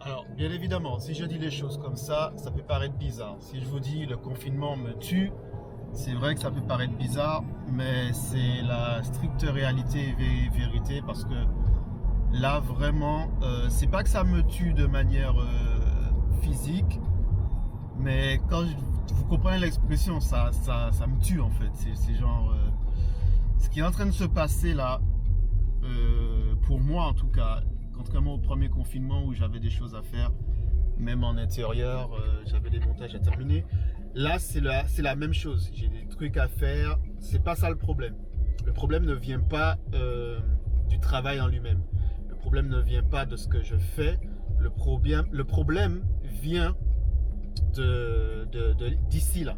Alors, bien évidemment, si je dis les choses comme ça peut paraître bizarre. Si je vous dis le confinement me tue, c'est vrai que ça peut paraître bizarre, mais c'est la stricte réalité et vérité parce que là, vraiment, c'est pas que ça me tue de manière physique, mais vous comprenez l'expression, ça me tue en fait. C'est genre, ce qui est en train de se passer là, pour moi en tout cas, contrairement au premier confinement où j'avais des choses à faire, même en intérieur, j'avais des montages à terminer. Là, c'est la même chose. J'ai des trucs à faire. C'est pas ça le problème. Le problème ne vient pas du travail en lui-même. Le problème ne vient pas de ce que je fais. Le problème vient d'ici là.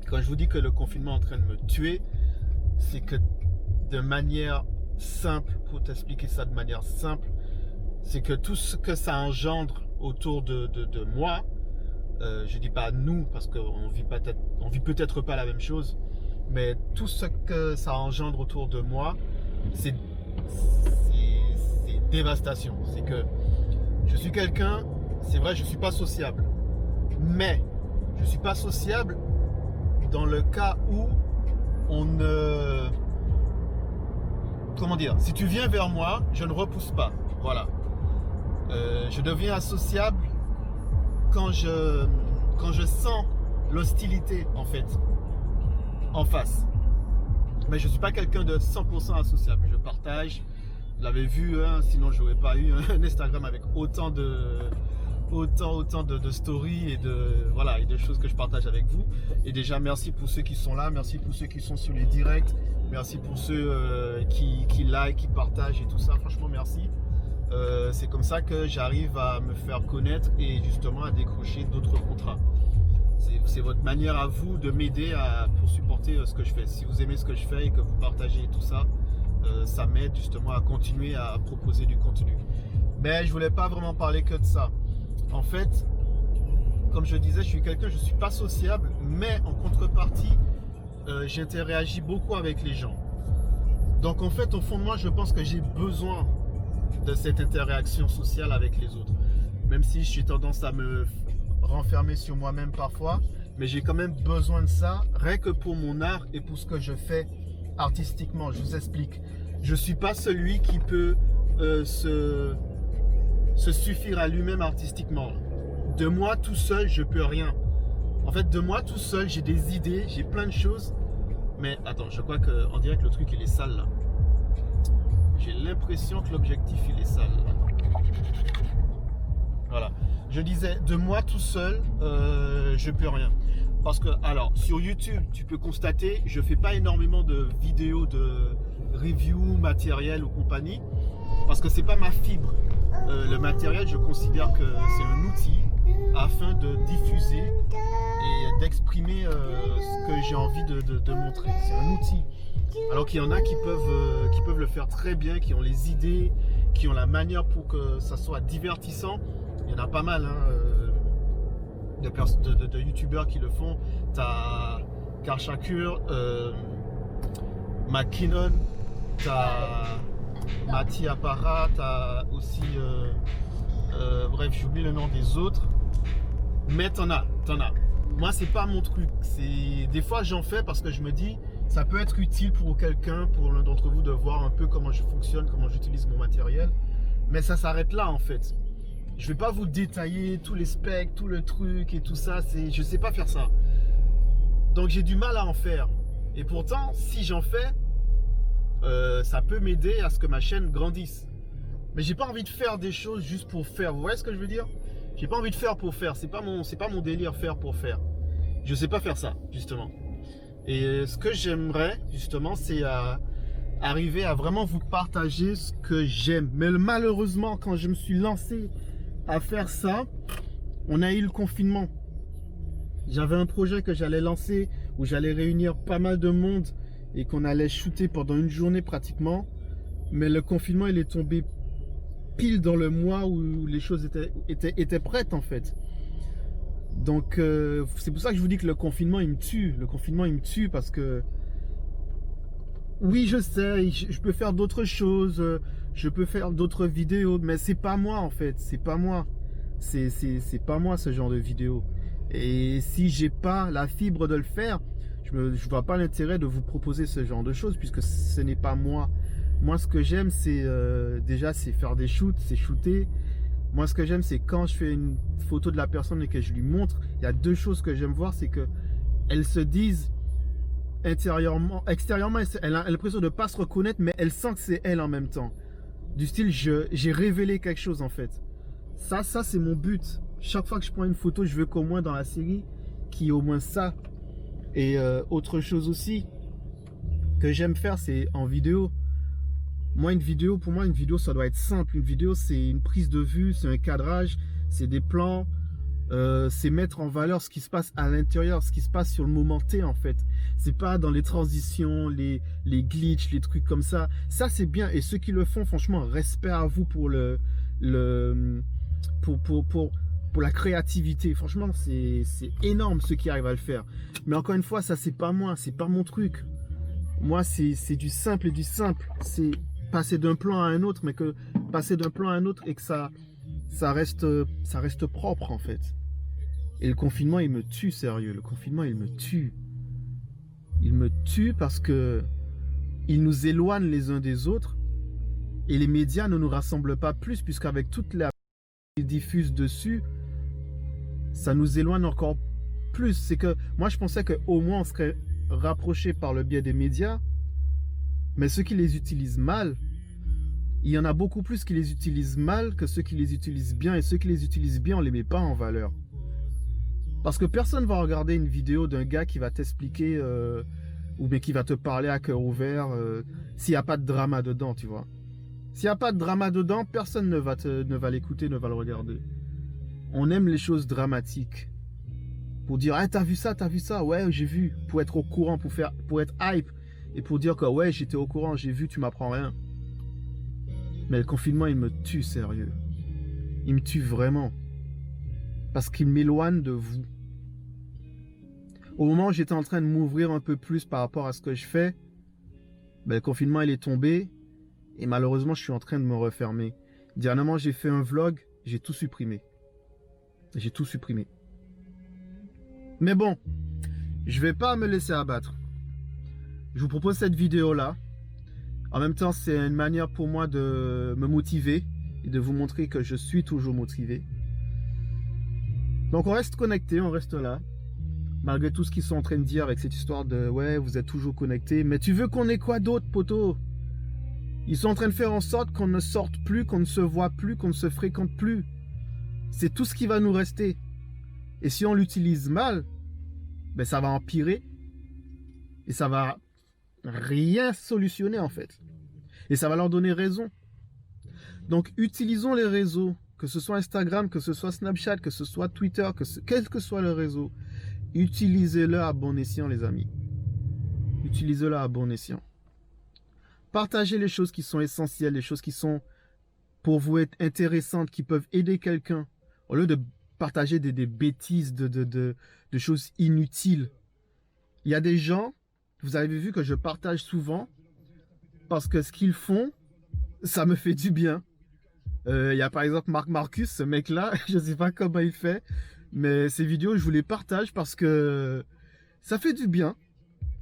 Quand je vous dis que le confinement est en train de me tuer, c'est que de manière simple, pour t'expliquer ça de manière simple, c'est que tout ce que ça engendre autour de moi, je dis pas nous parce qu'on vit peut-être pas la même chose, mais tout ce que ça engendre autour de moi, c'est dévastation. C'est que je suis quelqu'un, c'est vrai, je suis pas sociable, mais je suis pas sociable dans le cas où on ne... Comment dire? Si tu viens vers moi, je ne repousse pas. Voilà. Je deviens associable quand je sens l'hostilité en fait en face. Mais je ne suis pas quelqu'un de 100% associable. Je partage. Vous l'avez vu, hein, sinon je n'aurais pas eu un Instagram avec autant de stories et de choses que je partage avec vous. Et déjà merci pour ceux qui sont là, merci pour ceux qui sont sur les directs, merci pour ceux qui like, qui partagent et tout ça. Franchement merci. C'est comme ça que j'arrive à me faire connaître et justement à décrocher d'autres contrats. C'est votre manière à vous de m'aider pour supporter ce que je fais. Si vous aimez ce que je fais et que vous partagez tout ça, ça m'aide justement à continuer à proposer du contenu. Mais je voulais pas vraiment parler que de ça. En fait, comme je disais, je suis quelqu'un, je suis pas sociable, mais en contrepartie, j'interagis beaucoup avec les gens. Donc en fait, au fond de moi, je pense que j'ai besoin de cette interaction sociale avec les autres. Même si je suis tendance à me renfermer sur moi-même parfois, mais j'ai quand même besoin de ça, rien que pour mon art et pour ce que je fais artistiquement. Je vous explique. Je suis pas celui qui peut se suffire à lui-même artistiquement. De moi tout seul, je peux rien. En fait, de moi tout seul, j'ai des idées, j'ai plein de choses. Mais attends, je crois qu'on dirait que le truc il est sale là. J'ai l'impression que l'objectif il est sale. Attends. Voilà. Je disais, de moi tout seul, je peux rien. Parce que, alors, sur YouTube, tu peux constater, je fais pas énormément de vidéos de review, matériel ou compagnie. Parce que c'est pas ma fibre. Le matériel, je considère que c'est un outil afin de diffuser et d'exprimer ce que j'ai envie de montrer. C'est un outil. Alors qu'il y en a qui peuvent le faire très bien, qui ont les idées, qui ont la manière pour que ça soit divertissant. Il y en a pas mal de youtubeurs qui le font. T'as Karl Shakur, McKinnon, t'as Mati Apara, t'as aussi bref, j'oublie le nom des autres, mais t'en as. Moi c'est pas mon truc, des fois j'en fais parce que je me dis ça peut être utile pour quelqu'un, pour l'un d'entre vous de voir un peu comment je fonctionne, comment j'utilise mon matériel, mais ça s'arrête là en fait. Je vais pas vous détailler tous les specs, tout le truc et tout ça, je sais pas faire ça. Donc j'ai du mal à en faire. Et pourtant, si j'en fais, ça peut m'aider à ce que ma chaîne grandisse. Mais j'ai pas envie de faire des choses juste pour faire. Vous voyez ce que je veux dire? J'ai pas envie de faire pour faire. C'est pas mon délire faire pour faire. Je sais pas faire ça, justement. Et ce que j'aimerais, justement, c'est arriver à vraiment vous partager ce que j'aime. Mais malheureusement, quand je me suis lancé à faire ça, on a eu le confinement. J'avais un projet que j'allais lancer où j'allais réunir pas mal de monde et qu'on allait shooter pendant une journée pratiquement. Mais le confinement, il est tombé pile dans le mois où les choses étaient prêtes en fait. Donc c'est pour ça que je vous dis que le confinement il me tue. Le confinement il me tue parce que oui, je sais, je peux faire d'autres choses, je peux faire d'autres vidéos, mais c'est pas moi en fait, c'est pas moi. C'est pas moi ce genre de vidéo. Et si j'ai pas la fibre de le faire, je vois pas l'intérêt de vous proposer ce genre de choses puisque ce n'est pas moi. Moi, ce que j'aime, c'est déjà c'est faire des shoots, c'est shooter. Moi, ce que j'aime, c'est quand je fais une photo de la personne et que je lui montre, il y a deux choses que j'aime voir, c'est que elles se disent intérieurement, extérieurement, elle a l'impression de ne pas se reconnaître, mais elle sent que c'est elle en même temps. Du style, j'ai révélé quelque chose en fait. Ça c'est mon but. Chaque fois que je prends une photo, je veux qu'au moins dans la série, qu'il y ait au moins ça. Et autre chose aussi que j'aime faire, c'est en vidéo. Moi, pour moi, une vidéo, ça doit être simple. Une vidéo, c'est une prise de vue, c'est un cadrage, c'est des plans, c'est mettre en valeur ce qui se passe à l'intérieur, ce qui se passe sur le moment T, en fait. C'est pas dans les transitions, les glitches, les trucs comme ça. Ça, c'est bien. Et ceux qui le font, franchement, respect à vous pour pour la créativité. Franchement, c'est énorme ceux qui arrivent à le faire. Mais encore une fois, ça, c'est pas moi, c'est pas mon truc. Moi, c'est du simple et du simple. C'est passer d'un plan à un autre, mais que passer d'un plan à un autre et que ça reste propre en fait. Et le confinement, il me tue, sérieux. Le confinement, il me tue. Il me tue parce que il nous éloigne les uns des autres et les médias ne nous rassemblent pas plus puisqu'avec toute la diffuse dessus, ça nous éloigne encore plus. C'est que moi, je pensais qu'au moins on serait rapprochés par le biais des médias, mais ceux qui les utilisent mal, il y en a beaucoup plus qui les utilisent mal que ceux qui les utilisent bien, et ceux qui les utilisent bien, on les met pas en valeur. Parce que personne va regarder une vidéo d'un gars qui va t'expliquer ou bien qui va te parler à cœur ouvert s'il n'y a pas de drama dedans, tu vois. S'il n'y a pas de drama dedans, personne ne va l'écouter, ne va le regarder. On aime les choses dramatiques. Pour dire, ah, t'as vu ça, ouais, j'ai vu. Pour être au courant, pour être hype. Et pour dire que, ouais, j'étais au courant, j'ai vu, tu m'apprends rien. Mais le confinement, il me tue, sérieux. Il me tue vraiment. Parce qu'il m'éloigne de vous. Au moment où j'étais en train de m'ouvrir un peu plus par rapport à ce que je fais, ben, le confinement, il est tombé. Et malheureusement, je suis en train de me refermer. Dernièrement, j'ai fait un vlog, j'ai tout supprimé. J'ai tout supprimé. Mais bon, je vais pas me laisser abattre. Je vous propose cette vidéo-là. En même temps, c'est une manière pour moi de me motiver et de vous montrer que je suis toujours motivé. Donc on reste connecté, on reste là. Malgré tout ce qu'ils sont en train de dire avec cette histoire de « ouais, vous êtes toujours connecté ». Mais tu veux qu'on ait quoi d'autre, poteau? Ils sont en train de faire en sorte qu'on ne sorte plus, qu'on ne se voit plus, qu'on ne se fréquente plus. C'est tout ce qui va nous rester. Et si on l'utilise mal, ben ça va empirer. Et ça va rien solutionner en fait. Et ça va leur donner raison. Donc utilisons les réseaux, que ce soit Instagram, que ce soit Snapchat, que ce soit Twitter, quel que soit le réseau. Utilisez-le à bon escient, les amis. Utilisez-le à bon escient. Partagez les choses qui sont essentielles, les choses qui sont pour vous être intéressantes, qui peuvent aider quelqu'un. Au lieu de partager des bêtises, de choses inutiles. Il y a des gens, vous avez vu que je partage souvent, parce que ce qu'ils font, ça me fait du bien. Il y a par exemple Marc Marcus, ce mec-là, je ne sais pas comment il fait, mais ces vidéos, je vous les partage parce que ça fait du bien.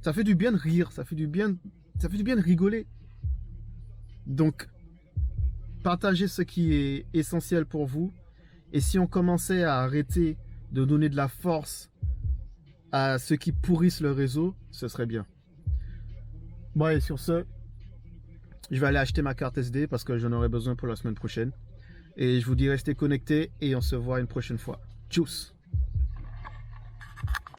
Ça fait du bien de rire, ça fait du bien de rigoler. Donc, partagez ce qui est essentiel pour vous. Et si on commençait à arrêter de donner de la force à ceux qui pourrissent le réseau, ce serait bien. Bon, et sur ce, je vais aller acheter ma carte SD parce que j'en aurai besoin pour la semaine prochaine. Et je vous dis restez connectés et on se voit une prochaine fois. Tchuss!